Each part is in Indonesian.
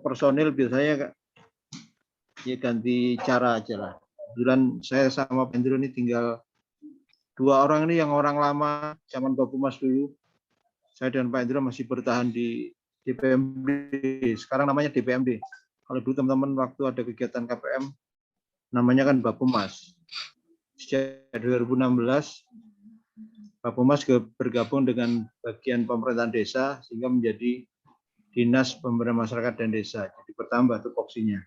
personil biasanya ya ganti cara aja lah. Kebetulan saya sama Pak Indro ini tinggal 2 orang ini yang orang lama zaman Bapumas dulu. Saya dan Pak Indro masih bertahan di DPMD. Sekarang namanya DPMD. Kalau dulu teman-teman waktu ada kegiatan KPM namanya kan Bapumas. Sejak 2016 Bapumas bergabung dengan bagian pemerintahan desa sehingga menjadi Dinas Pemberdayaan Masyarakat dan Desa. Jadi bertambah tupoksinya.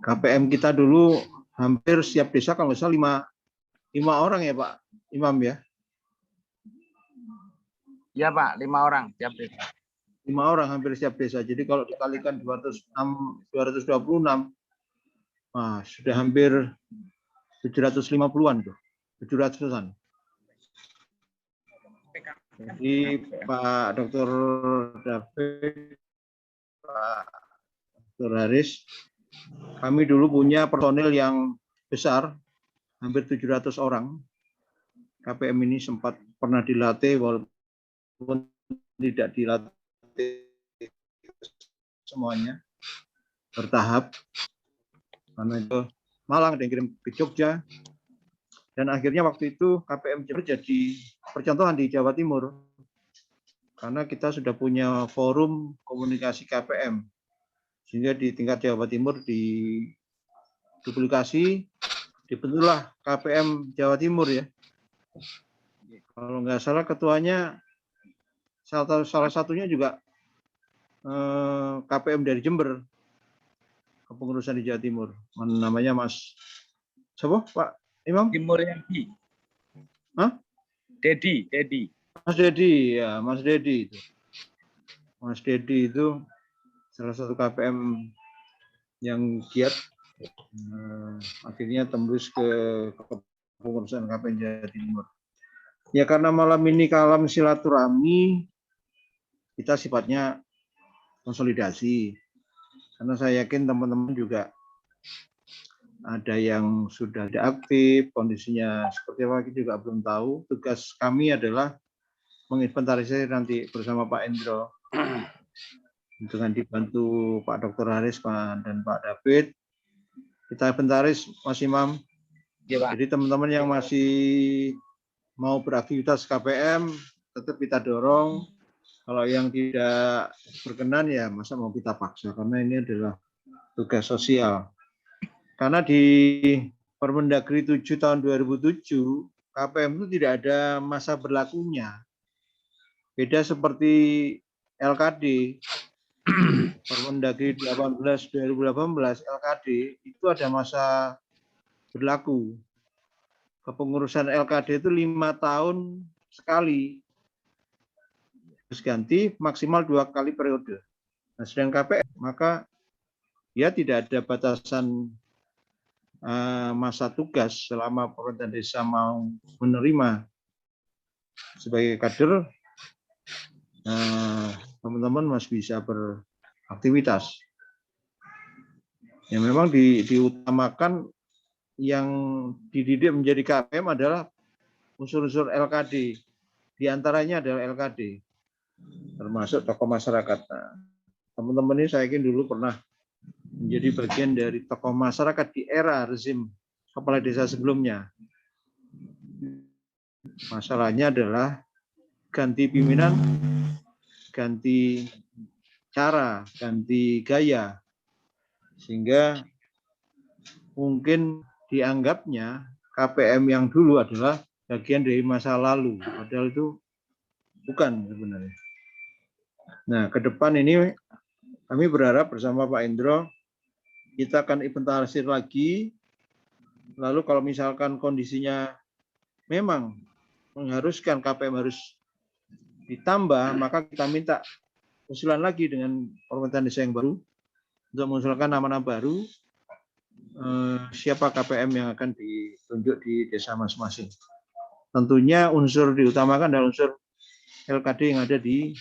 KPM kita dulu hampir setiap desa kalau nggak salah 5 orang ya Pak Imam ya? Iya Pak, 5 orang setiap desa. 5 orang hampir setiap desa. Jadi kalau dikalikan 226, nah, sudah hampir 750-an tuh, 700-an. Jadi Pak Dr. David, Pak Dr. Haris, kami dulu punya personil yang besar, hampir 700 orang. KPM ini sempat pernah dilatih walaupun tidak dilatih semuanya, bertahap. Karena itu Malang dan kirim ke Jogja. Dan akhirnya waktu itu KPM Jember jadi percontohan di Jawa Timur. Karena kita sudah punya forum komunikasi KPM. Sehingga di tingkat Jawa Timur diduplikasi, dibentuklah KPM Jawa Timur ya. Kalau nggak salah ketuanya salah satunya juga KPM dari Jember, kepengurusan di Jawa Timur. Namanya Mas siapa Pak Imam? Mulyadi. Hah? Dedi. Mas Dedi, ya Mas Dedi itu. Mas Dedi itu salah satu KPM yang giat, akhirnya tembus ke kepengurusan KPM Jawa Timur. Ya karena malam ini kalam silaturahmi, kita sifatnya konsolidasi. Karena saya yakin teman-teman juga ada yang sudah aktif, kondisinya seperti apa kita juga belum tahu. Tugas kami adalah menginventarisir nanti bersama Pak Indro dengan dibantu Pak Dr. Haris dan Pak David. Kita inventaris Mas Imam. Ya, Pak. Jadi teman-teman yang masih mau beraktivitas KPM tetap kita dorong. Kalau yang tidak berkenan ya masa mau kita paksa, karena ini adalah tugas sosial. Karena di Permendagri 7 tahun 2007, KPM itu tidak ada masa berlakunya. Beda seperti LKD, Permendagri 18 2018, LKD itu ada masa berlaku. Kepengurusan LKD itu 5 tahun sekali. Terus ganti maksimal 2 kali periode. Nah, sedang KPM, maka dia tidak ada batasan masa tugas selama pemerintahan desa mau menerima sebagai kader, teman-teman masih bisa beraktivitas. Ya memang diutamakan yang dididik menjadi KPM adalah unsur-unsur LKD. Di antaranya adalah LKD, termasuk tokoh masyarakat. Nah, teman-teman ini saya yakin dulu pernah menjadi bagian dari tokoh masyarakat di era rezim kepala desa sebelumnya. Masalahnya adalah ganti pimpinan, ganti cara, ganti gaya, sehingga mungkin dianggapnya KPM yang dulu adalah bagian dari masa lalu, padahal itu bukan sebenarnya. Nah, ke depan ini kami berharap bersama Pak Indro kita akan inventarisir lagi, lalu kalau misalkan kondisinya memang mengharuskan KPM harus ditambah, maka kita minta usulan lagi dengan pemerintahan desa yang baru untuk mengusulkan nama-nama baru, siapa KPM yang akan ditunjuk di desa masing-masing. Tentunya unsur diutamakan adalah unsur LKD yang ada di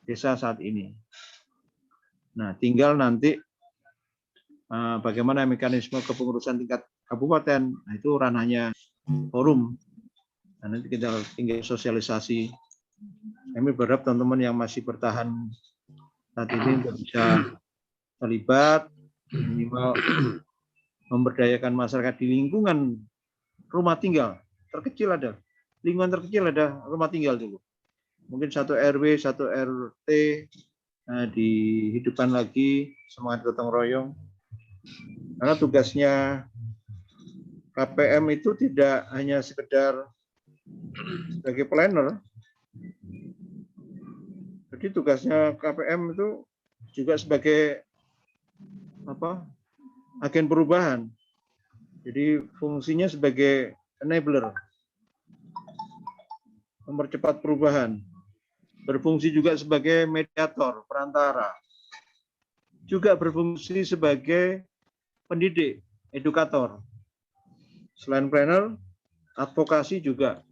desa saat ini. Nah, tinggal nanti bagaimana mekanisme kepengurusan tingkat kabupaten, nah itu ranahnya forum. Nah, nanti kita tinggal sosialisasi. Kami berharap teman-teman yang masih bertahan saat ini untuk bisa terlibat, minimal memberdayakan masyarakat di lingkungan rumah tinggal terkecil ada, lingkungan terkecil ada rumah tinggal dulu. Mungkin 1 RW, 1 RT, dihidupkan lagi semangat gotong royong. Karena tugasnya KPM itu tidak hanya sekedar sebagai planner. Jadi tugasnya KPM itu juga sebagai agen perubahan. Jadi fungsinya sebagai enabler, mempercepat perubahan. Berfungsi juga sebagai mediator, perantara. Juga berfungsi sebagai pendidik, edukator. Selain planner, advokasi juga,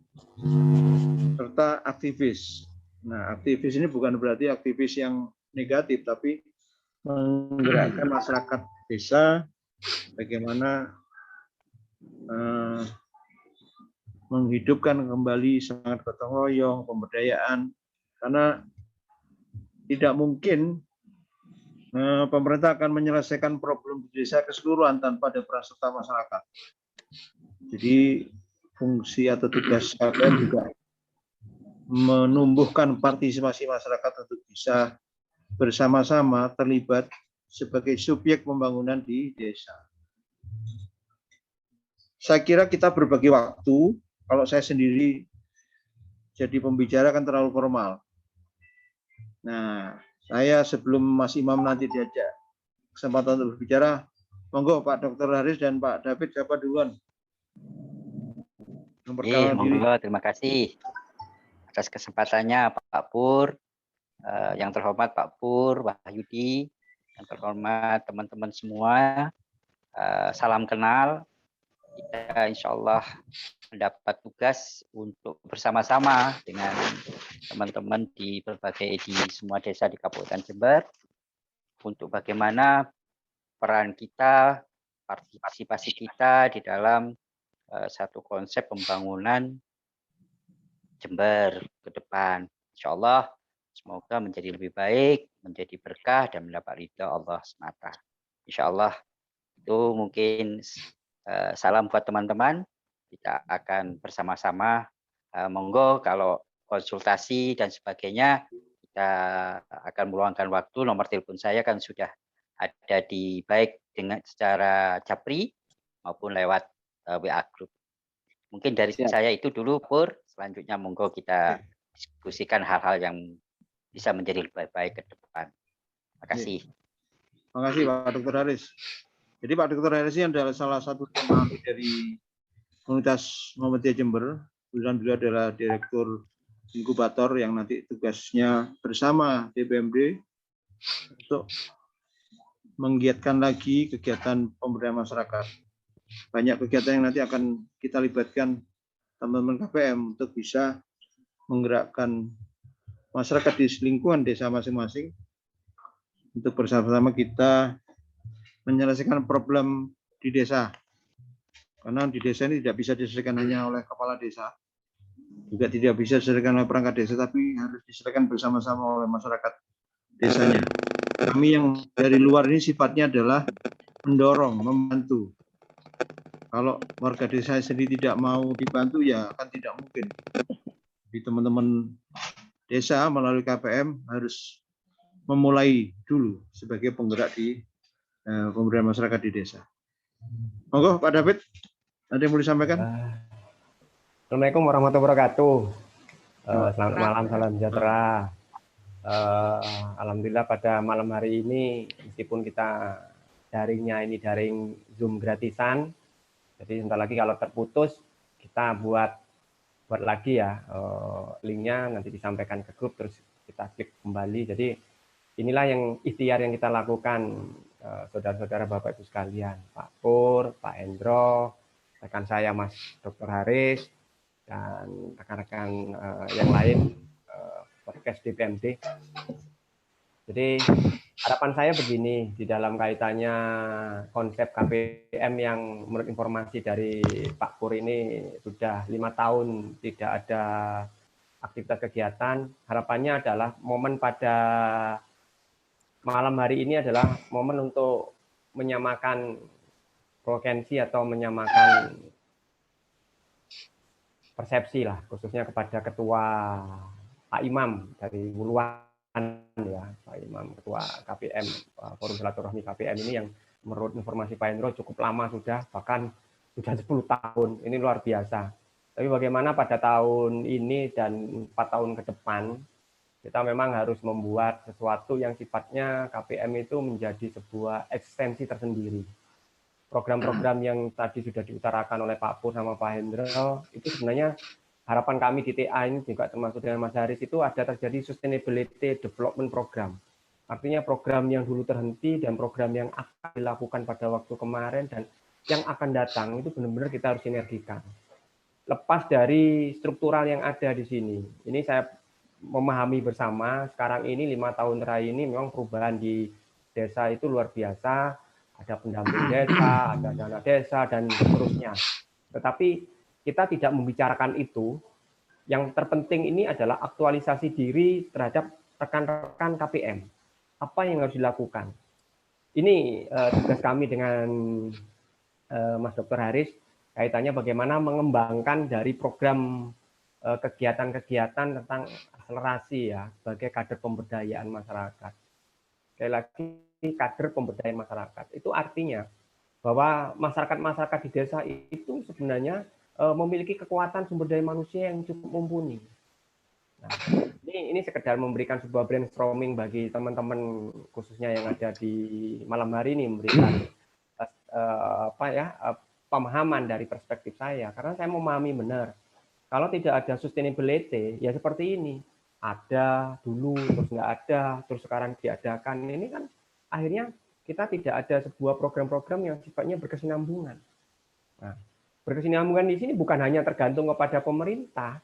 serta aktivis. Nah, aktivis ini bukan berarti aktivis yang negatif, tapi menggerakkan masyarakat desa bagaimana menghidupkan kembali semangat gotong royong, pemberdayaan, karena tidak mungkin pemerintah akan menyelesaikan problem di desa keseluruhan tanpa ada peran serta masyarakat. Jadi fungsi atau tugas KPM juga menumbuhkan partisipasi masyarakat untuk bisa bersama-sama terlibat sebagai subjek pembangunan di desa. Saya kira kita berbagi waktu. Kalau saya sendiri jadi pembicara kan terlalu formal. Nah, saya sebelum Mas Imam nanti diajak kesempatan untuk berbicara, monggo Pak Dr. Haris dan Pak David, siapa duluan? Monggo, terima kasih atas kesempatannya Pak Pur, yang terhormat Pak Pur, Wahyudi, yang terhormat teman-teman semua, salam kenal. Kita insya Allah mendapat tugas untuk bersama-sama dengan teman-teman di berbagai di semua desa di Kabupaten Jember untuk bagaimana peran kita, partisipasi kita di dalam satu konsep pembangunan Jember ke depan. Insya Allah semoga menjadi lebih baik, menjadi berkah dan mendapat ridha Allah semata. Insya Allah itu mungkin salam buat teman-teman. Kita akan bersama-sama, monggo kalau konsultasi dan sebagainya, kita akan meluangkan waktu. Nomor telepon saya kan sudah ada di baik dengan secara japri maupun lewat WA Group. Mungkin dari saya itu dulu, Pur. Selanjutnya monggo kita diskusikan hal-hal yang bisa menjadi lebih baik ke depan. Terima kasih. Terima kasih Pak Dr. Haris. Jadi Pak Dr. Haris ini adalah salah satu teman dari Komunitas Muhammadiyah Jember. Kemudian beliau adalah Direktur Inkubator yang nanti tugasnya bersama DPMD untuk menggiatkan lagi kegiatan pemberdayaan masyarakat. Banyak kegiatan yang nanti akan kita libatkan teman-teman KPM untuk bisa menggerakkan masyarakat di lingkungan desa masing-masing untuk bersama-sama kita menyelesaikan problem di desa. Karena di desa ini tidak bisa diselesaikan hanya oleh kepala desa, juga tidak bisa diselesaikan oleh perangkat desa, tapi harus diselesaikan bersama-sama oleh masyarakat desanya. Kami yang dari luar ini sifatnya adalah mendorong, membantu. Kalau warga desa sendiri tidak mau dibantu, ya akan tidak mungkin. Di teman-teman desa melalui KPM harus memulai dulu sebagai penggerak di pemberdayaan masyarakat di desa. Monggo Pak David, ada yang mau disampaikan? Assalamualaikum warahmatullahi wabarakatuh. Selamat malam, salam sejahtera. Alhamdulillah pada malam hari ini, meskipun kita daringnya ini daring Zoom gratisan, jadi sebentar lagi kalau terputus kita buat lagi ya, linknya nanti disampaikan ke grup, terus kita klik kembali. Jadi inilah yang ikhtiar yang kita lakukan, saudara-saudara Bapak Ibu sekalian, Pak Pur, Pak Hendro, rekan saya Mas Dr. Haris, dan rekan-rekan yang lain podcast DPMD. Jadi harapan saya begini, di dalam kaitannya konsep KPM yang menurut informasi dari Pak Pur ini sudah 5 tahun tidak ada aktivitas kegiatan, harapannya adalah momen pada malam hari ini adalah momen untuk menyamakan frekuensi atau menyamakan persepsi lah, khususnya kepada Ketua Pak Imam dari Wuluan ya, Pak Imam Ketua KPM, Forum Silaturahmi KPM ini yang menurut informasi Pak Hendro cukup lama sudah, bahkan sudah 10 tahun, ini luar biasa. Tapi bagaimana pada tahun ini dan 4 tahun ke depan, kita memang harus membuat sesuatu yang sifatnya KPM itu menjadi sebuah eksistensi tersendiri. Program-program yang tadi sudah diutarakan oleh Pak Pur sama Pak Hendro, itu sebenarnya harapan kami di TA ini juga termasuk dengan Mas Haris itu ada terjadi sustainability development program. Artinya program yang dulu terhenti dan program yang akan dilakukan pada waktu kemarin dan yang akan datang itu benar-benar kita harus sinergikan. Lepas dari struktural yang ada di sini, ini saya memahami bersama sekarang ini 5 tahun terakhir ini memang perubahan di desa itu luar biasa, ada pendamping desa, ada dana desa dan seterusnya. Tetapi kita tidak membicarakan itu. Yang terpenting ini adalah aktualisasi diri terhadap rekan-rekan KPM. Apa yang harus dilakukan? Ini tugas kami dengan Mas Dr. Haris kaitannya bagaimana mengembangkan dari program kegiatan-kegiatan tentang akselerasi ya sebagai kader pemberdayaan masyarakat. Sekali lagi kader pemberdayaan masyarakat itu artinya bahwa masyarakat di desa itu sebenarnya memiliki kekuatan sumber daya manusia yang cukup mumpuni. Nah, ini sekedar memberikan sebuah brainstorming bagi teman-teman khususnya yang ada di malam hari ini, memberikan pemahaman dari perspektif saya karena saya memahami benar kalau tidak ada sustainability ya seperti ini, ada dulu terus nggak ada terus sekarang diadakan, ini kan akhirnya kita tidak ada sebuah program-program yang sifatnya berkesinambungan. Nah, berkesinambungan di sini bukan hanya tergantung kepada pemerintah,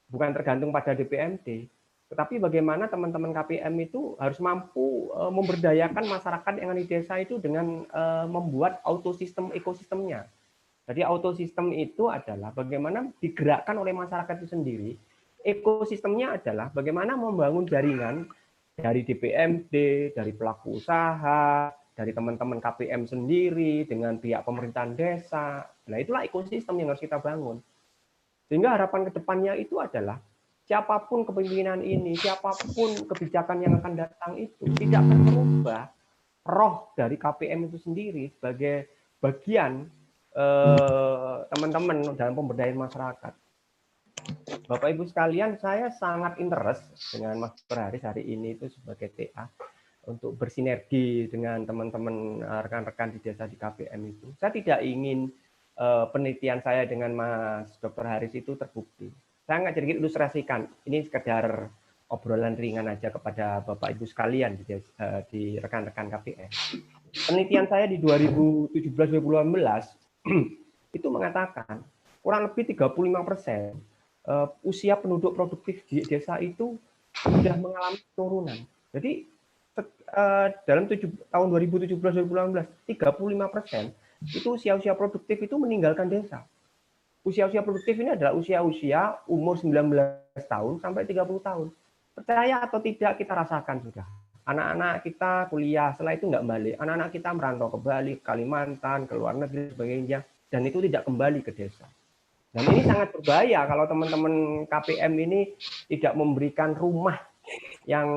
bukan tergantung pada DPMD, tetapi bagaimana teman-teman KPM itu harus mampu memberdayakan masyarakat yang ada di desa itu dengan membuat ekosistemnya. Jadi autosistem itu adalah bagaimana digerakkan oleh masyarakat itu sendiri. Ekosistemnya adalah bagaimana membangun jaringan dari DPMD, dari pelaku usaha, dari teman-teman KPM sendiri, dengan pihak pemerintahan desa. Nah, itulah ekosistem yang harus kita bangun. Sehingga harapan kedepannya itu adalah siapapun kepemimpinan ini, siapapun kebijakan yang akan datang itu tidak akan merubah roh dari KPM itu sendiri sebagai bagian teman-teman dalam pemberdayaan masyarakat. Bapak Ibu sekalian, saya sangat interest dengan Mas Haris hari ini itu sebagai TA untuk bersinergi dengan teman-teman rekan-rekan di desa di KPM itu. Saya tidak ingin penelitian saya dengan Mas Dr. Haris itu terbukti. Saya nggak sedikit ilustrasikan. Ini sekedar obrolan ringan aja kepada Bapak Ibu sekalian di rekan-rekan KPM. Penelitian saya di 2017-2018 itu mengatakan kurang lebih 35% usia penduduk produktif di desa itu sudah mengalami penurunan. Jadi dalam tahun 2017-2018 35% itu usia-usia produktif itu meninggalkan desa. Usia-usia produktif ini adalah usia-usia umur 19 tahun sampai 30 tahun. Percaya atau tidak kita rasakan sudah. Anak-anak kita kuliah, setelah itu nggak balik. Anak-anak kita merantau ke Bali, Kalimantan, ke luar negeri, sebagainya. Dan itu tidak kembali ke desa. Dan ini sangat berbahaya kalau teman-teman KPM ini tidak memberikan rumah yang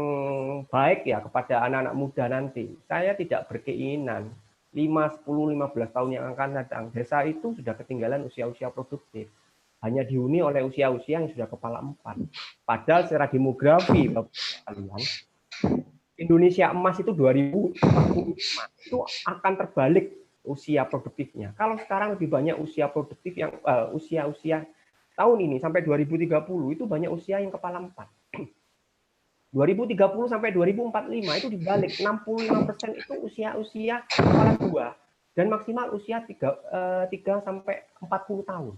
baik ya kepada anak-anak muda nanti. Saya tidak berkeinginan 5, 10, 15 tahun yang akan datang, desa itu sudah ketinggalan usia-usia produktif. Hanya dihuni oleh usia-usia yang sudah kepala 4. Padahal secara demografi, Bapak sekalian, Indonesia emas itu 2045 itu akan terbalik usia produktifnya. Kalau sekarang lebih banyak usia produktif yang usia-usia tahun ini sampai 2030 itu banyak usia yang kepala 4. 2030 sampai 2045 itu dibalik, 65% itu usia-usia kepala 2 dan maksimal usia 3 sampai 40 tahun.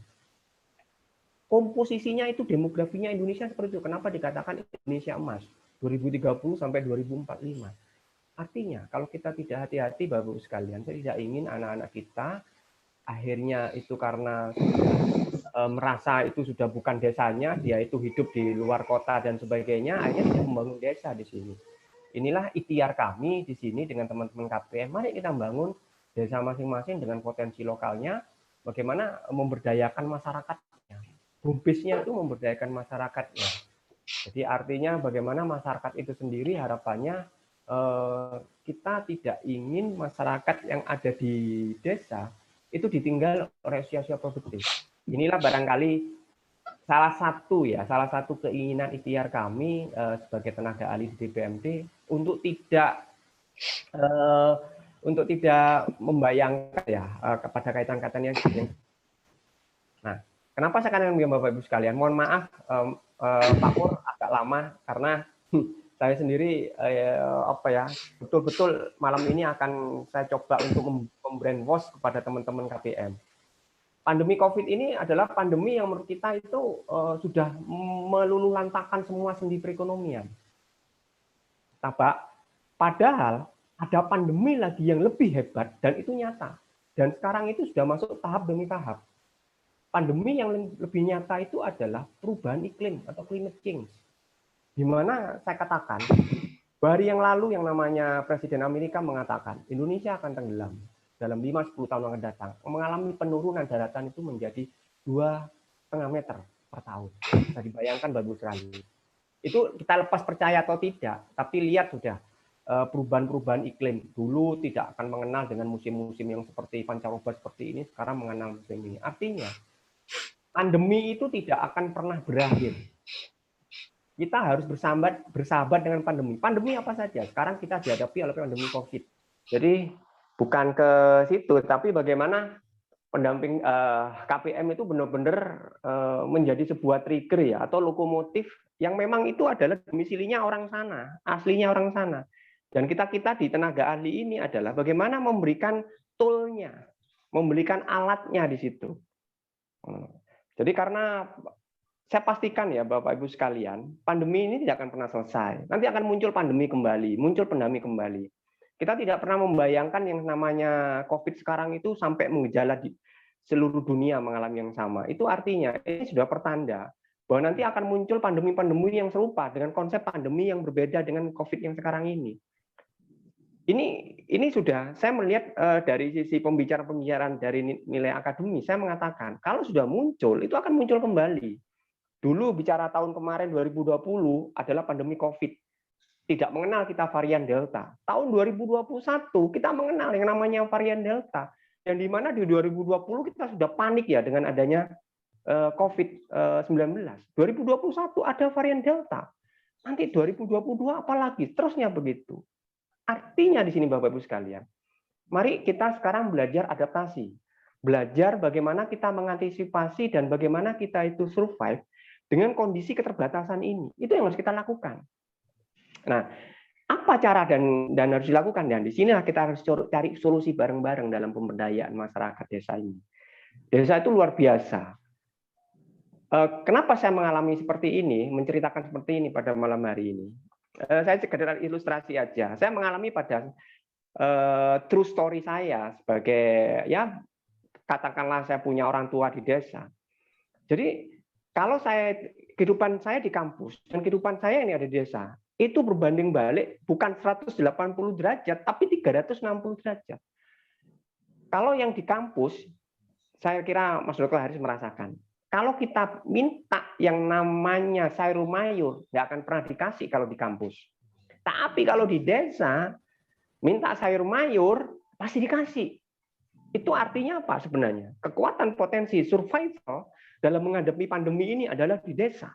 Komposisinya itu demografinya Indonesia seperti itu. Kenapa dikatakan Indonesia emas 2030 sampai 2045? Artinya kalau kita tidak hati-hati Bapak-Ibu sekalian, saya tidak ingin anak-anak kita akhirnya itu karena merasa itu sudah bukan desanya, dia itu hidup di luar kota dan sebagainya, akhirnya tidak membangun desa di sini. inilah ikhtiar kami di sini dengan teman-teman KPM. Mari kita bangun desa masing-masing dengan potensi lokalnya, bagaimana memberdayakan masyarakatnya. Home-base-nya itu memberdayakan masyarakatnya. Jadi artinya bagaimana masyarakat itu sendiri harapannya kita tidak ingin masyarakat yang ada di desa itu ditinggal oleh usia-usia produktif. Inilah barangkali salah satu keinginan ikhtiar kami sebagai tenaga ahli di DPMT untuk tidak membayangkan ya kepada kaitan-kaitan yang. Nah, kenapa sekarang Bapak Ibu sekalian? Mohon maaf Pak Pur agak lama karena saya sendiri betul-betul malam ini akan saya coba untuk membrainwash kepada teman-teman KPM. Pandemi COVID ini adalah pandemi yang menurut kita itu sudah meluluhlantakkan semua sendi perekonomian. Padahal ada pandemi lagi yang lebih hebat dan itu nyata. Dan sekarang itu sudah masuk tahap demi tahap. Pandemi yang lebih nyata itu adalah perubahan iklim atau climate change. Di mana saya katakan, hari yang lalu yang namanya Presiden Amerika mengatakan Indonesia akan tenggelam dalam 5-10 tahun yang akan datang, mengalami penurunan daratan itu menjadi 2,5 meter per tahun. Bisa dibayangkan bagus sekali. Itu kita lepas percaya atau tidak, tapi lihat sudah perubahan-perubahan iklim. Dulu tidak akan mengenal dengan musim-musim yang seperti pancaroba seperti ini, sekarang mengenal musim ini. Artinya, pandemi itu tidak akan pernah berakhir. Kita harus bersahabat dengan pandemi. Pandemi apa saja? Sekarang kita dihadapi oleh pandemi COVID. Jadi bukan ke situ, tapi bagaimana pendamping KPM itu benar-benar menjadi sebuah trigger ya atau lokomotif yang memang itu adalah domisilinya orang sana, aslinya orang sana. Dan kita di tenaga ahli ini adalah bagaimana memberikan toolnya, memberikan alatnya di situ. Jadi karena saya pastikan ya Bapak Ibu sekalian, pandemi ini tidak akan pernah selesai. Nanti akan muncul pandemi kembali, muncul pandemi kembali. Kita tidak pernah membayangkan yang namanya COVID sekarang itu sampai mengejala di seluruh dunia mengalami yang sama. Itu artinya ini sudah pertanda bahwa nanti akan muncul pandemi-pandemi yang serupa dengan konsep pandemi yang berbeda dengan COVID yang sekarang ini. Ini sudah saya melihat dari sisi pembicaraan dari nilai akademis, saya mengatakan kalau sudah muncul itu akan muncul kembali. Dulu bicara tahun kemarin 2020 adalah pandemi COVID. Tidak mengenal kita varian Delta. Tahun 2021 kita mengenal yang namanya varian Delta. Yang di mana di 2020 kita sudah panik ya dengan adanya COVID-19. 2021 ada varian Delta. Nanti 2022 apalagi? Terusnya begitu. Artinya di sini Bapak Ibu sekalian, mari kita sekarang belajar adaptasi. Belajar bagaimana kita mengantisipasi dan bagaimana kita itu survive dengan kondisi keterbatasan ini. Itu yang harus kita lakukan. Nah, apa cara dan harus dilakukan? Dan di sinilah kita harus cari solusi bareng-bareng dalam pemberdayaan masyarakat desa ini. Desa itu luar biasa. Kenapa saya mengalami seperti ini, menceritakan seperti ini pada malam hari ini? Saya sekedar ilustrasi aja. Saya mengalami pada true story saya sebagai ya katakanlah saya punya orang tua di desa. Jadi kalau kehidupan saya di kampus dan kehidupan saya ini ada di desa, itu berbanding balik bukan 180 derajat, tapi 360 derajat. Kalau yang di kampus, saya kira Mas Dr. Haris merasakan, kalau kita minta yang namanya sayur mayur, nggak akan pernah dikasih kalau di kampus. Tapi kalau di desa, minta sayur mayur, pasti dikasih. Itu artinya apa sebenarnya? Kekuatan potensi survival dalam menghadapi pandemi ini adalah di desa.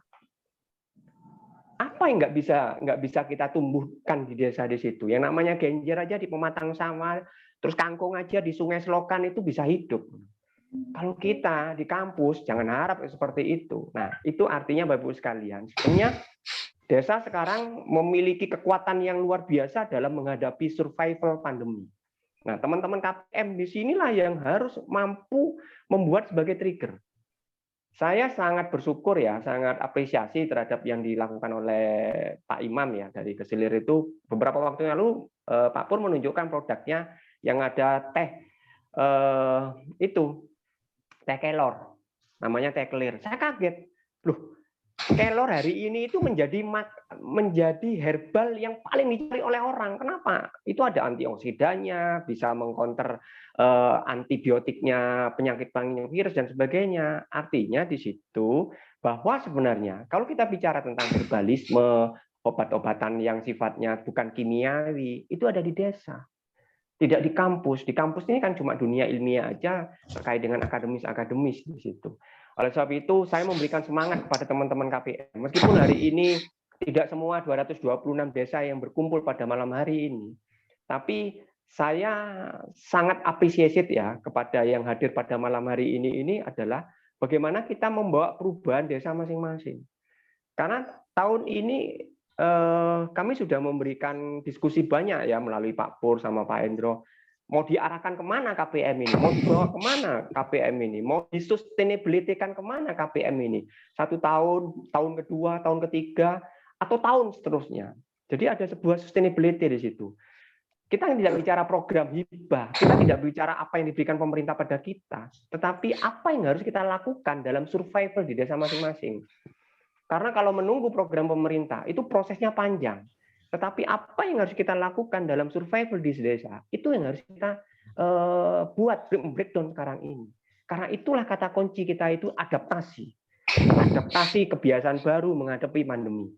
Apa yang nggak bisa kita tumbuhkan di desa di situ? Yang namanya genjer aja di pematang sawah, terus kangkung aja di sungai selokan itu bisa hidup. Kalau kita di kampus jangan harap seperti itu. Nah, itu artinya Bapak-Ibu sekalian, sebenarnya desa sekarang memiliki kekuatan yang luar biasa dalam menghadapi survival pandemi. Nah, teman-teman KPM di sinilah yang harus mampu membuat sebagai trigger. Saya sangat bersyukur ya, sangat apresiasi terhadap yang dilakukan oleh Pak Imam ya dari Kesilir itu. Beberapa waktu yang lalu Pak Pur menunjukkan produknya yang ada teh teh kelor, namanya teh kelir. Saya kaget, loh kelor hari ini itu menjadi herbal yang paling dicari oleh orang. Kenapa? Itu ada antioksidanya, bisa mengcounter antibiotiknya, penyakit virus dan sebagainya. Artinya di situ bahwa sebenarnya kalau kita bicara tentang herbalisme, obat-obatan yang sifatnya bukan kimiawi, itu ada di desa. Tidak di kampus. Di kampus ini kan cuma dunia ilmiah aja terkait dengan akademis di situ. Oleh sebab itu, saya memberikan semangat kepada teman-teman KPM. Meskipun hari ini tidak semua 226 desa yang berkumpul pada malam hari ini. Tapi saya sangat appreciate ya kepada yang hadir pada malam hari ini adalah bagaimana kita membawa perubahan desa masing-masing. Karena tahun ini kami sudah memberikan diskusi banyak ya melalui Pak Pur sama Pak Endro. Mau diarahkan kemana KPM ini? Mau dibawa kemana KPM ini? Mau disustainability-kan kemana KPM ini? 1 tahun, tahun kedua, tahun ketiga, atau tahun seterusnya. Jadi ada sebuah sustainability di situ. Kita tidak bicara program hibah, kita tidak bicara apa yang diberikan pemerintah pada kita, tetapi apa yang harus kita lakukan dalam survival di desa masing-masing. Karena kalau menunggu program pemerintah, itu prosesnya panjang. Tetapi apa yang harus kita lakukan dalam survival di desa, itu yang harus kita buat breakdown sekarang ini. Karena itulah kata kunci kita itu adaptasi. Adaptasi kebiasaan baru menghadapi pandemi.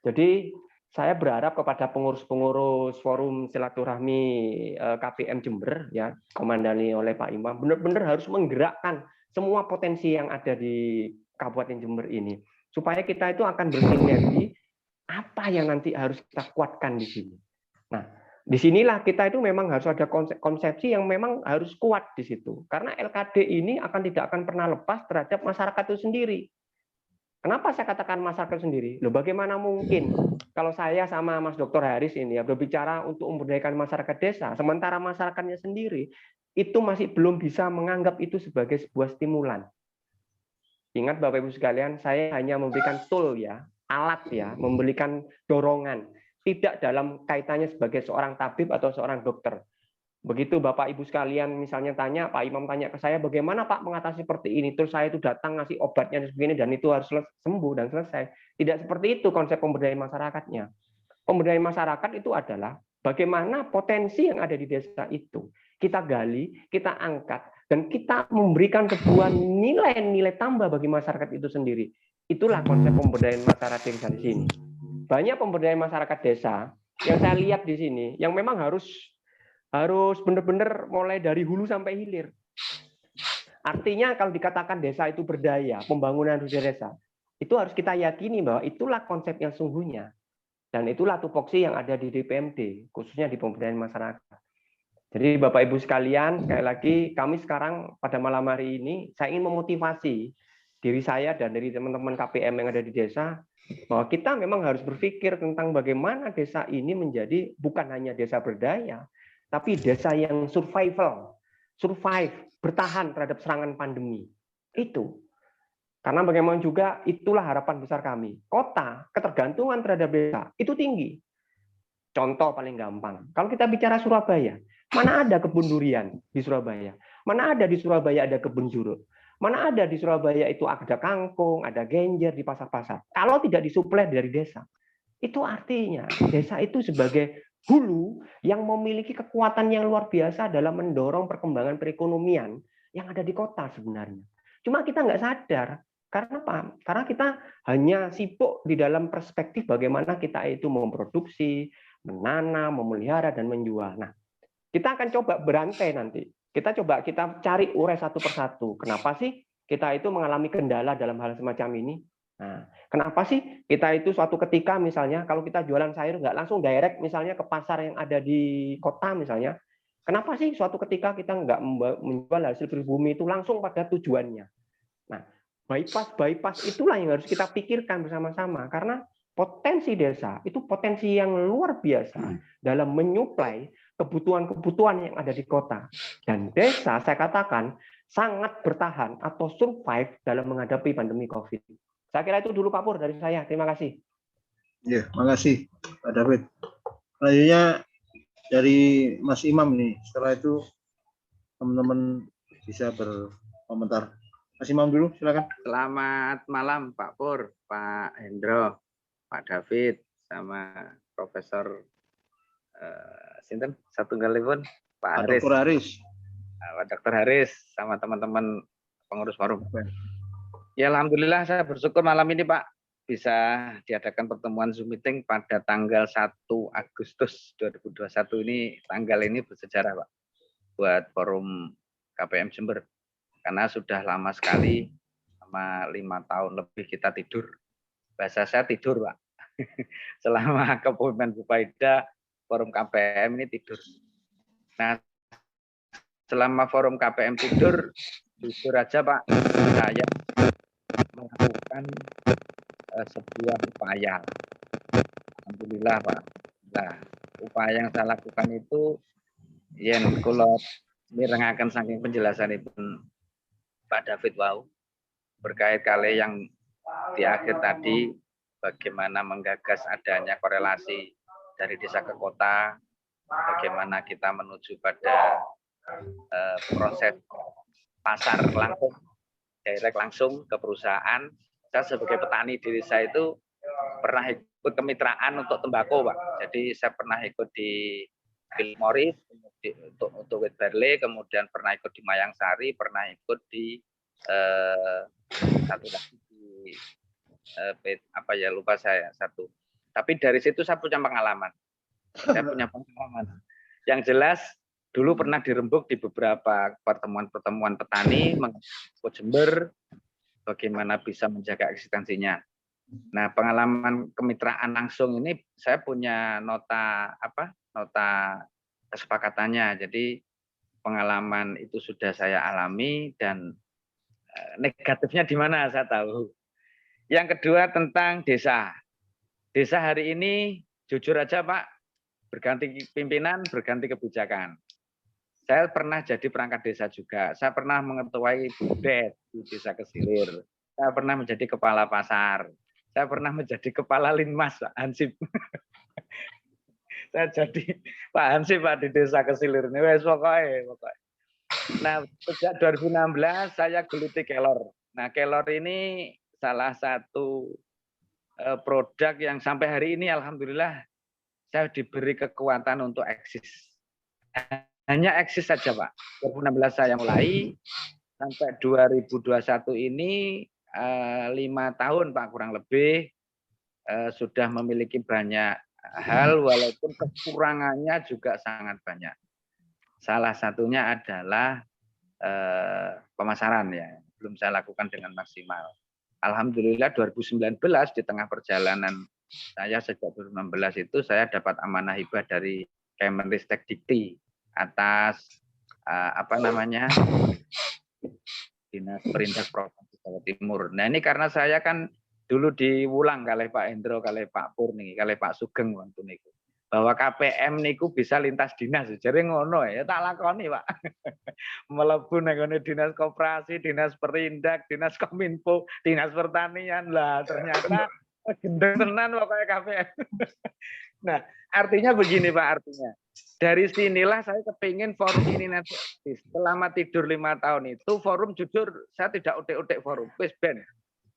Jadi saya berharap kepada pengurus-pengurus forum silaturahmi KPM Jember, ya, komandani oleh Pak Imam, benar-benar harus menggerakkan semua potensi yang ada di Kabupaten Jember ini. Supaya kita itu akan bersinergi apa yang nanti harus kita kuatkan di sini. Nah, disinilah kita itu memang harus ada konsepsi yang memang harus kuat di situ. Karena LKD ini tidak akan pernah lepas terhadap masyarakat itu sendiri. Kenapa saya katakan masyarakat sendiri? Loh, bagaimana mungkin kalau saya sama Mas Dr. Haris ini ya berbicara untuk memberdayakan masyarakat desa, sementara masyarakatnya sendiri itu masih belum bisa menganggap itu sebagai sebuah stimulan. Ingat Bapak Ibu sekalian, saya hanya memberikan tool ya, alat ya, memberikan dorongan, tidak dalam kaitannya sebagai seorang tabib atau seorang dokter. Begitu Bapak Ibu sekalian misalnya tanya, Pak Imam tanya ke saya, bagaimana Pak mengatasi seperti ini? Terus saya itu datang ngasih obatnya begini dan itu harus sembuh dan selesai. Tidak seperti itu konsep pemberdayaan masyarakatnya. Pemberdayaan masyarakat itu adalah bagaimana potensi yang ada di desa itu kita gali, kita angkat, dan kita memberikan sebuah nilai-nilai tambah bagi masyarakat itu sendiri. Itulah konsep pemberdayaan masyarakat desa di sini. Banyak pemberdayaan masyarakat desa yang saya lihat di sini, yang memang harus benar-benar mulai dari hulu sampai hilir. Artinya kalau dikatakan desa itu berdaya, pembangunan desa, itu harus kita yakini bahwa itulah konsep yang sungguhnya. Dan itulah tupoksi yang ada di DPMD, khususnya di pemberdayaan masyarakat. Jadi Bapak Ibu sekalian, sekali lagi kami sekarang pada malam hari ini, saya ingin memotivasi diri saya dan dari teman-teman KPM yang ada di desa, bahwa kita memang harus berpikir tentang bagaimana desa ini menjadi bukan hanya desa berdaya, tapi desa yang survive, bertahan terhadap serangan pandemi. Itu. Karena bagaimana juga itulah harapan besar kami. Kota, ketergantungan terhadap desa, itu tinggi. Contoh paling gampang, kalau kita bicara Surabaya, mana ada kebun durian di Surabaya? Mana ada di Surabaya ada kebun jeruk? Mana ada di Surabaya itu ada kangkung, ada genjer di pasar-pasar? Kalau tidak disuplai dari desa. Itu artinya desa itu sebagai hulu yang memiliki kekuatan yang luar biasa dalam mendorong perkembangan perekonomian yang ada di kota sebenarnya. Cuma kita nggak sadar. Karena apa? Karena kita hanya sibuk di dalam perspektif bagaimana kita itu memproduksi, menanam, memelihara, dan menjual. Nah, kita akan coba berantai nanti. Kita cari urai satu persatu. Kenapa sih kita itu mengalami kendala dalam hal semacam ini? Nah, kenapa sih kita itu suatu ketika misalnya kalau kita jualan sayur nggak langsung direct misalnya ke pasar yang ada di kota misalnya, kenapa sih suatu ketika kita nggak menjual hasil pribumi itu langsung pada tujuannya? Nah, bypass itulah yang harus kita pikirkan bersama-sama karena potensi desa itu potensi yang luar biasa dalam menyuplai kebutuhan-kebutuhan yang ada di kota. Dan desa saya katakan sangat bertahan atau survive dalam menghadapi pandemi COVID. Saya kira itu dulu Pak Pur dari saya. Terima kasih. Ya, makasih Pak David. Selanjutnya dari Mas Imam nih. Setelah itu teman-teman bisa berkomentar. Mas Imam dulu, silakan. Selamat malam Pak Pur, Pak Hendro, Pak David, sama Profesor Sinten satu galipun Pak Haris, Dr. Haris. Pak Dr. Haris, sama teman-teman pengurus forum. Ya alhamdulillah saya bersyukur malam ini Pak bisa diadakan pertemuan Zoom meeting pada tanggal 1 Agustus 2021 ini. Tanggal ini bersejarah Pak buat forum KPM Jember karena sudah lama sekali, sama 5 tahun lebih kita tidur. Bahasa saya tidur Pak. Selama kepemimpinan Bu Faida, forum KPM ini tidur. Nah, selama forum KPM tidur, jujur aja Pak, saya melakukan sebuah upaya. Alhamdulillah Pak. Nah, upaya yang saya lakukan itu, yen kula mirengaken saking penjelasan itu Pak David Wau, berkait kali yang di akhir tadi, bagaimana menggagas adanya korelasi dari desa ke kota, bagaimana kita menuju pada proses pasar langsung, direct langsung ke perusahaan. Saya sebagai petani di desa itu pernah ikut kemitraan untuk tembakau, Pak. Jadi saya pernah ikut di Philip Morris untuk wheat barley, kemudian pernah ikut di Mayang Sari, pernah ikut di satu lagi di apa ya, lupa saya satu. Tapi dari situ saya punya pengalaman. Saya punya pengalaman. Yang jelas dulu pernah dirembuk di beberapa pertemuan-pertemuan petani mengenai Jember, bagaimana bisa menjaga eksistensinya. Nah, pengalaman kemitraan langsung ini saya punya nota kesepakatannya. Jadi pengalaman itu sudah saya alami dan negatifnya di mana saya tahu. Yang kedua tentang desa. Desa hari ini jujur aja Pak, berganti pimpinan, berganti kebijakan. Saya pernah jadi perangkat desa juga. Saya pernah mengetuai BUDES di Desa Kesilir. Saya pernah menjadi kepala pasar. Saya pernah menjadi kepala Linmas, Pak Hansip. Saya jadi Pak Hansip Pak di Desa Kesilir. Ini wes pokoknya. Nah, sejak 2016 saya geluti kelor. Nah, kelor ini salah satu produk yang sampai hari ini alhamdulillah saya diberi kekuatan untuk eksis. Hanya eksis saja Pak. 2016 saya mulai sampai 2021 ini 5 tahun Pak kurang lebih sudah memiliki banyak hal walaupun kekurangannya juga sangat banyak. Salah satunya adalah pemasaran ya, belum saya lakukan dengan maksimal. Alhamdulillah 2019 di tengah perjalanan saya sejak 2016 itu saya dapat amanah hibah dari Kemenristek Dikti atas Dinas Perindak Provinsi Jawa Timur. Nah ini karena saya kan dulu diulang kali Pak Hendro, kali Pak Pur nih, kali Pak Sugeng waktu niku, bahwa KPM niku bisa lintas dinas. Jadi ngono ya tak lakoni Pak. Melebu nang dinas koperasi, dinas perindak, dinas kominfo, dinas pertanian lah. Ternyata gendeng tenan pokoknya KPM. Nah artinya begini Pak, artinya dari sinilah saya kepingin forum ini nanti selama tidur 5 tahun itu forum jujur saya tidak utek-utek forum, wis ben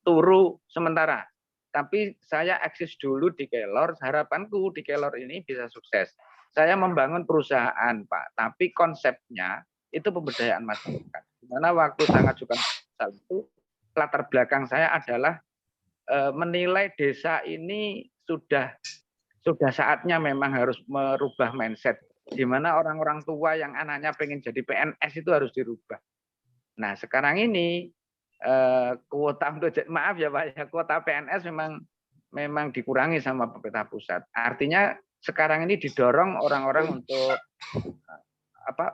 turu sementara. Tapi saya eksis dulu di Kelor, harapanku di Kelor ini bisa sukses. Saya membangun perusahaan, Pak, tapi konsepnya itu pemberdayaan masyarakat. Dimana waktu sangat juga itu latar belakang saya adalah menilai desa ini sudah saatnya memang harus merubah mindset. Di mana orang-orang tua yang anaknya pengen jadi PNS itu harus dirubah. Nah sekarang ini kuota untuk maaf ya Pak ya, kuota PNS memang dikurangi sama pemerintah pusat. Artinya sekarang ini didorong orang-orang untuk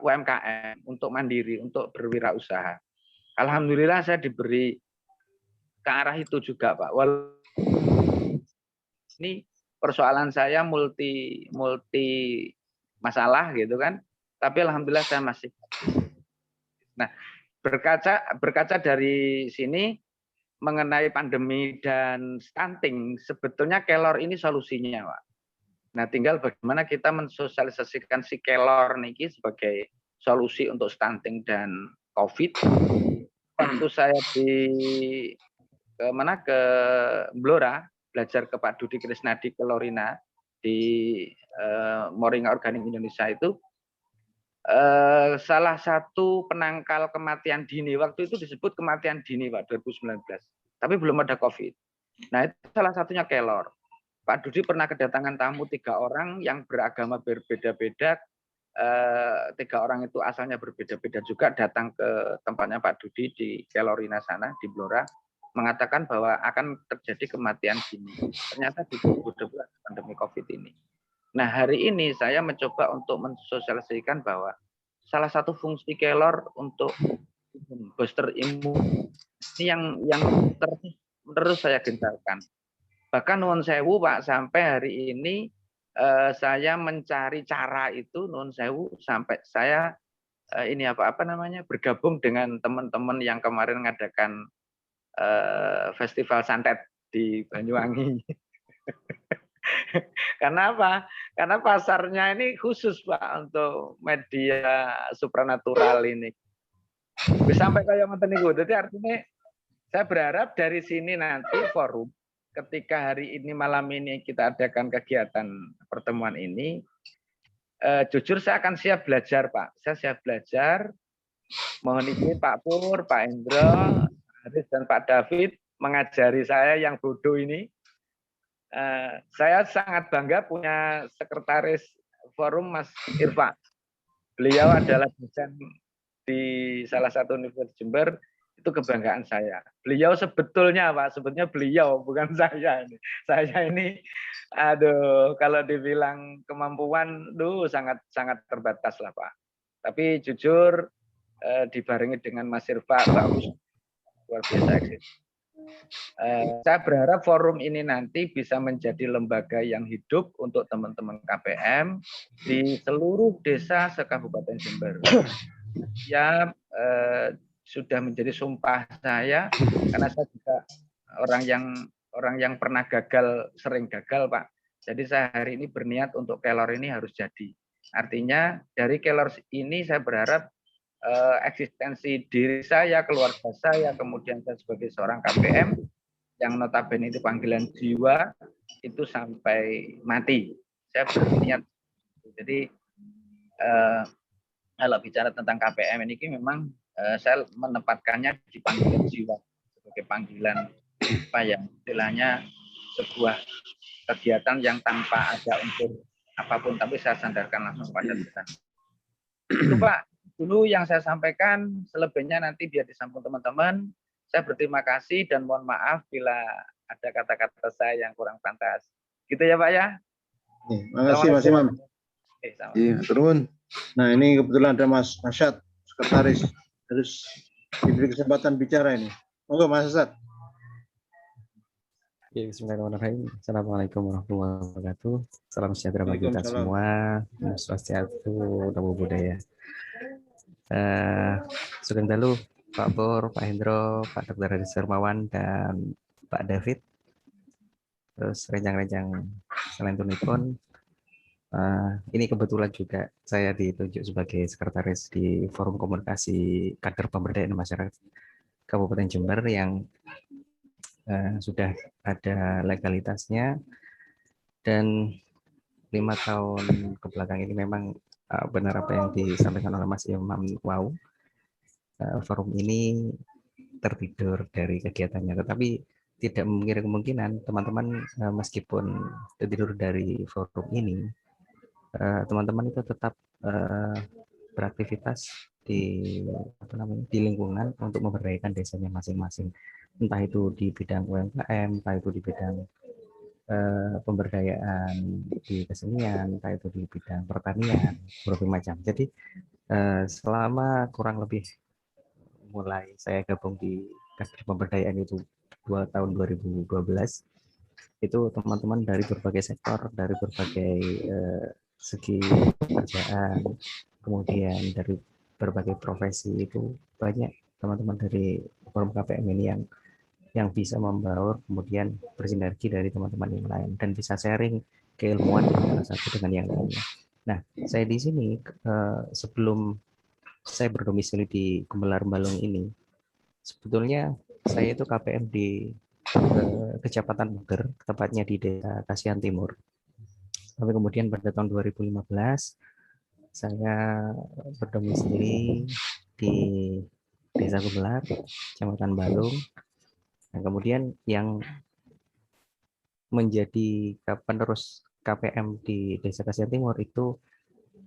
UMKM, untuk mandiri, untuk berwirausaha. Alhamdulillah saya diberi ke arah itu juga Pak. Ini persoalan saya multi masalah gitu kan. Tapi alhamdulillah saya masih. Nah, berkaca dari sini mengenai pandemi dan stunting, sebetulnya kelor ini solusinya, Pak. Nah, tinggal bagaimana kita mensosialisasikan si kelor niki sebagai solusi untuk stunting dan COVID. waktu saya di ke Blora belajar ke Pak Dudi Krisnadi ke Lorina di Moringa Organik Indonesia itu salah satu penangkal kematian dini waktu itu disebut kematian dini Pak 2019, tapi belum ada COVID. Nah itu salah satunya kelor. Pak Dudi pernah kedatangan tamu 3 orang yang beragama berbeda-beda. 3 orang itu asalnya berbeda-beda juga datang ke tempatnya Pak Dudi di Kelorina sana di Blora, mengatakan bahwa akan terjadi kematian dini. Ternyata di 2012 pandemi COVID ini. Nah hari ini saya mencoba untuk mensosialisasikan bahwa salah satu fungsi kelor untuk booster imun ini yang terus saya gencarkan. Bahkan nuwun sewu Pak, sampai hari ini saya mencari cara itu nuwun sewu sampai saya ini apa namanya bergabung dengan teman-teman yang kemarin mengadakan festival santet di Banyuwangi. Karena apa? Karena pasarnya ini khusus Pak untuk media supranatural ini. Sampai kayak ngoten niku. Jadi artinya saya berharap dari sini nanti forum ketika hari ini malam ini kita adakan kegiatan pertemuan ini, jujur saya akan siap belajar Pak. Saya siap belajar. Mohon izin Pak Pur, Pak Endro, Haris dan Pak David mengajari saya yang bodoh ini. Saya sangat bangga punya sekretaris forum Mas Irfa. Beliau adalah dosen di salah satu universitas Jember. Itu kebanggaan saya. Beliau sebetulnya Pak, sebetulnya beliau bukan saya ini. Saya ini, aduh, kalau dibilang kemampuan, sangat terbatas lah Pak. Tapi jujur dibarengi dengan Mas Irfa, bagus, luar biasa eksis. Saya berharap forum ini nanti bisa menjadi lembaga yang hidup untuk teman-teman KPM di seluruh desa se-Kabupaten Jember. Ya. Sudah menjadi sumpah saya karena saya juga orang yang pernah gagal, sering gagal Pak. Jadi saya hari ini berniat untuk kelor ini harus jadi. Artinya dari kelor ini saya berharap eksistensi diri saya, keluarga saya, kemudian saya sebagai seorang KPM yang notabene itu panggilan jiwa itu sampai mati. Saya berniat. Jadi kalau bicara tentang KPM ini memang saya menempatkannya di panggilan jiwa sebagai panggilan apa ya istilahnya sebuah kegiatan yang tanpa ada unsur apapun tapi saya sandarkan langsung pada Tuhan. Itu Pak dulu yang saya sampaikan, selebihnya nanti biar disambung teman-teman. Saya berterima kasih dan mohon maaf bila ada kata-kata saya yang kurang pantas. Gitu ya Pak ya. Makasih Mas Imam. Iya, turun. Nah ini kebetulan ada Mas Asyad, sekretaris. Harus diberi kesempatan bicara ini. Monggo Mas Asyad. Bismillahirrahmanirrahim. Assalamualaikum warahmatullahi wabarakatuh. Salam sejahtera bagi kita semua. Om Swastiastu, Namo Buddhaya. Sugeng dalu Pak Pur, Pak Hendro, Pak Dr. Haris Hermawan dan Pak David. Terus rencang-rencang selanjutnya ini kebetulan juga saya ditunjuk sebagai sekretaris di Forum Komunikasi Kader Pemberdayaan Masyarakat Kabupaten Jember yang sudah ada legalitasnya dan 5 tahun ke belakang ini memang benar apa yang disampaikan oleh Mas Imam Wow. Forum ini tertidur dari kegiatannya, tetapi tidak memungkiri kemungkinan teman-teman meskipun tertidur dari forum ini, teman-teman itu tetap beraktivitas di lingkungan untuk memberdayakan desanya masing-masing, entah itu di bidang UMKM, entah itu di bidang pemberdayaan di kesenian, entah itu di bidang pertanian, berbagai macam. Jadi selama kurang lebih mulai saya gabung di kader pemberdayaan itu 2 tahun 2012, itu teman-teman dari berbagai sektor, dari berbagai segi pekerjaan, kemudian dari berbagai profesi, itu banyak teman-teman dari forum KPM ini yang bisa membaur, kemudian bersinergi dari teman-teman yang lain dan bisa sharing keilmuan antara satu dengan yang lainnya. Nah, saya di sini sebelum saya berdomisili di Gumelar Balong ini, Sebetulnya saya itu KPM di Kecamatan Buger, tepatnya di Desa Kasihan Timur. Tapi kemudian pada tahun 2015 saya berdomisili di Desa Gumelar, Kecamatan Balung. Nah, kemudian yang menjadi penerus KPM di Desa Kasihan Timur itu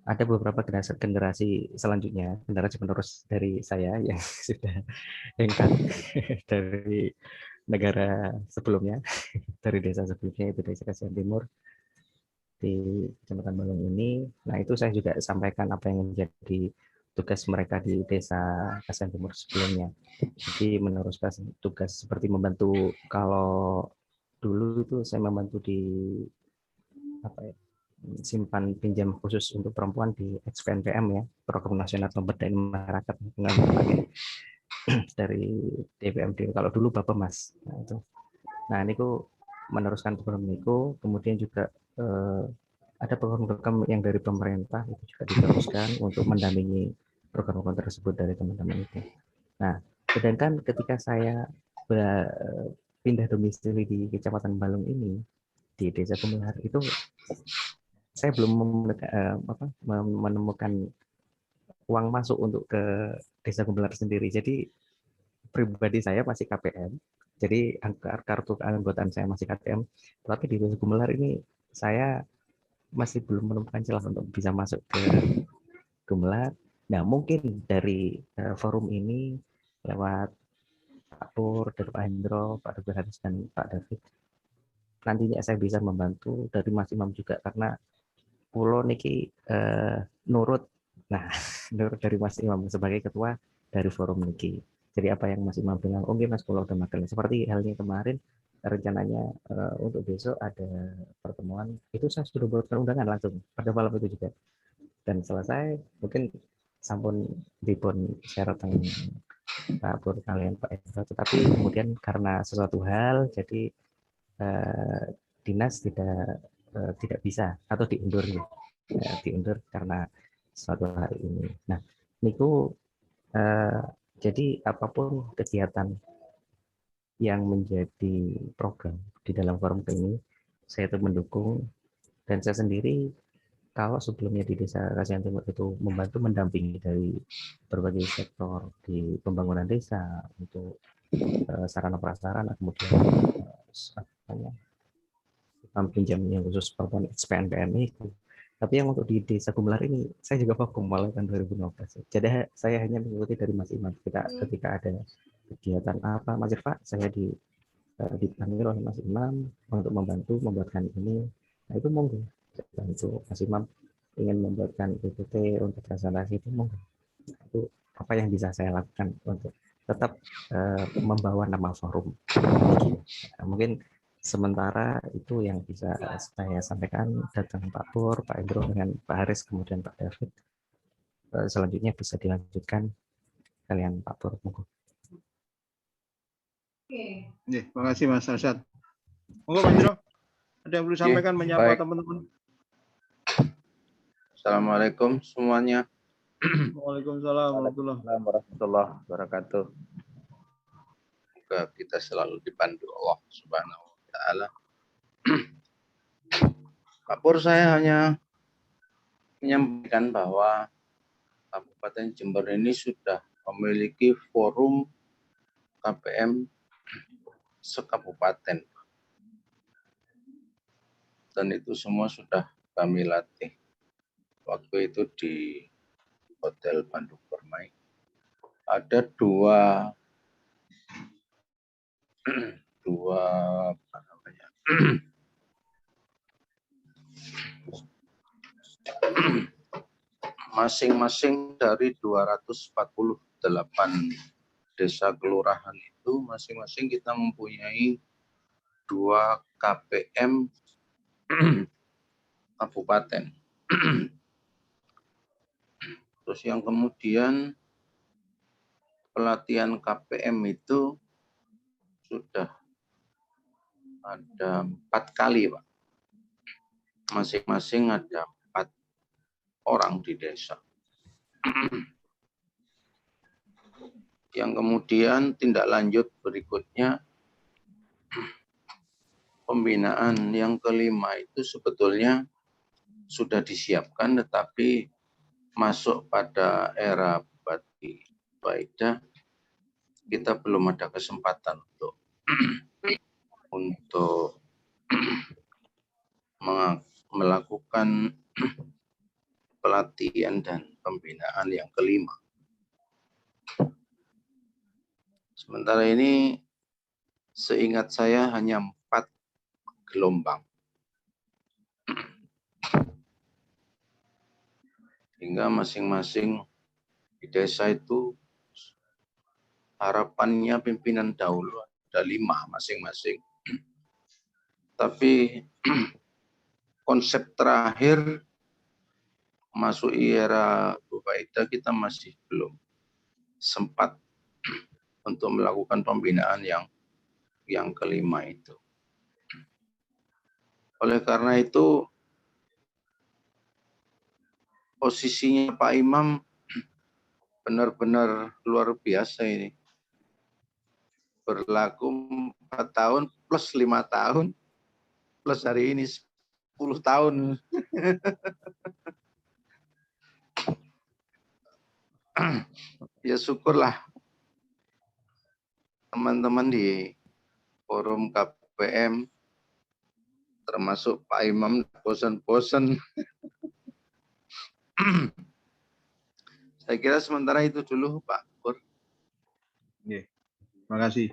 ada beberapa generasi selanjutnya, generasi penerus dari saya yang sudah hengkang dari negara sebelumnya, dari desa sebelumnya itu Desa Kasihan Timur di Kecamatan Balung ini. Nah, itu saya juga sampaikan apa yang menjadi tugas mereka di Desa Kasihan Timur sebelumnya. Jadi meneruskan tugas seperti membantu, kalau dulu itu saya membantu di apa ya, simpan pinjam khusus untuk perempuan di XPNPM ya, Program Nasional Pemberdayaan Masyarakat dengan berbagai dari DPMD. Kalau dulu Bapak Mas. Nah, itu. Nah, ini meneruskan program itu, kemudian juga ada program-program yang dari pemerintah itu juga diteruskan untuk mendampingi program-program tersebut dari teman-teman itu. Nah, sedangkan ketika saya pindah domisili di Kecamatan Balung ini, di Desa Gumelar itu, saya belum menemukan uang masuk untuk ke Desa Gumelar sendiri. Jadi pribadi saya masih KPM, jadi kartu keanggotaan saya masih KPM, tapi di Desa Gumelar ini saya masih belum menemukan celah untuk bisa masuk ke Gumelar. Nah, mungkin dari forum ini lewat Pak Pur, dari Pak Hendro, Pak Dr. Haris, dan Pak David, nantinya saya bisa membantu dari Mas Imam juga, karena Pulau niki nurut, nah nurut dari Mas Imam sebagai ketua dari forum niki. Jadi apa yang Mas Imam bilang, oke Mas Pulau udah makan. Seperti halnya kemarin, rencananya untuk besok ada pertemuan, itu saya sudah buatkan undangan langsung pada malam itu juga. Dan selesai, mungkin sampun dipun share tentang Pak Pur kalian Pak Hendro, tetapi kemudian karena sesuatu hal, jadi dinas tidak bisa atau diundur diundur karena suatu hal ini. Nah, niku jadi apapun kegiatan yang menjadi program di dalam forum ini, saya itu mendukung. Dan saya sendiri, kalau sebelumnya di Desa Kasihan Timur itu membantu mendampingi dari berbagai sektor di pembangunan desa untuk sarana prasarana, kemudian pinjam yang khusus perempuan XPNPM itu. Tapi yang untuk di Desa Gumelar ini, saya juga vakum mulai tahun 2015. Jadi saya hanya mengikuti dari Mas Imam. Ketika ada kegiatan apa, Mas Irfa, saya dipanggil oleh Mas Imam untuk membantu membuatkan ini. Nah, itu monggo. Bantu Mas Imam ingin membuatkan PPT untuk presentasi, itu monggo. Itu apa yang bisa saya lakukan untuk tetap membawa nama forum. Nah, mungkin sementara itu yang bisa saya sampaikan. Datang Pak Pur, Pak Hendro, dengan Pak Haris, kemudian Pak David. Selanjutnya bisa dilanjutkan kalian Pak Pur. Monggo. Terima kasih Mas Arsyad. Monggo Pak Hendro, ada yang perlu sampaikan, menyapa teman-teman? Assalamualaikum semuanya. Waalaikumsalam warahmatullahi wabarakatuh. Semoga kita selalu dibantu Allah Subhanahu wa taala. Pak Pur, saya hanya menyampaikan bahwa Kabupaten Jember ini sudah memiliki forum KPM sekabupaten. Dan itu semua sudah kami latih. Waktu itu di Hotel Bandung Permai. Ada dua apa namanya? Masing-masing dari 248 desa kelurahan itu, masing-masing kita mempunyai 2 KPM kabupaten. Terus yang kemudian pelatihan KPM itu sudah ada 4 kali, Pak. Masing-masing ada 4 orang di desa. Yang kemudian tindak lanjut berikutnya, pembinaan yang kelima itu sebetulnya sudah disiapkan, tetapi masuk pada era Bupati Baida, kita belum ada kesempatan untuk melakukan pelatihan dan pembinaan yang kelima. Sementara ini seingat saya hanya 4 gelombang. Hingga masing-masing di desa itu harapannya pimpinan dahulu ada 5 masing-masing. Tapi konsep terakhir masuk era Bu Baida kita masih belum sempat untuk melakukan pembinaan yang kelima itu. Oleh karena itu posisinya Pak Imam benar-benar luar biasa ini. Berlaku 4 tahun plus 5 tahun plus hari ini 10 tahun. Ya syukurlah teman-teman di forum KPM termasuk Pak Imam bosan-bosan. Saya kira sementara itu dulu Pak Pur. Terima kasih.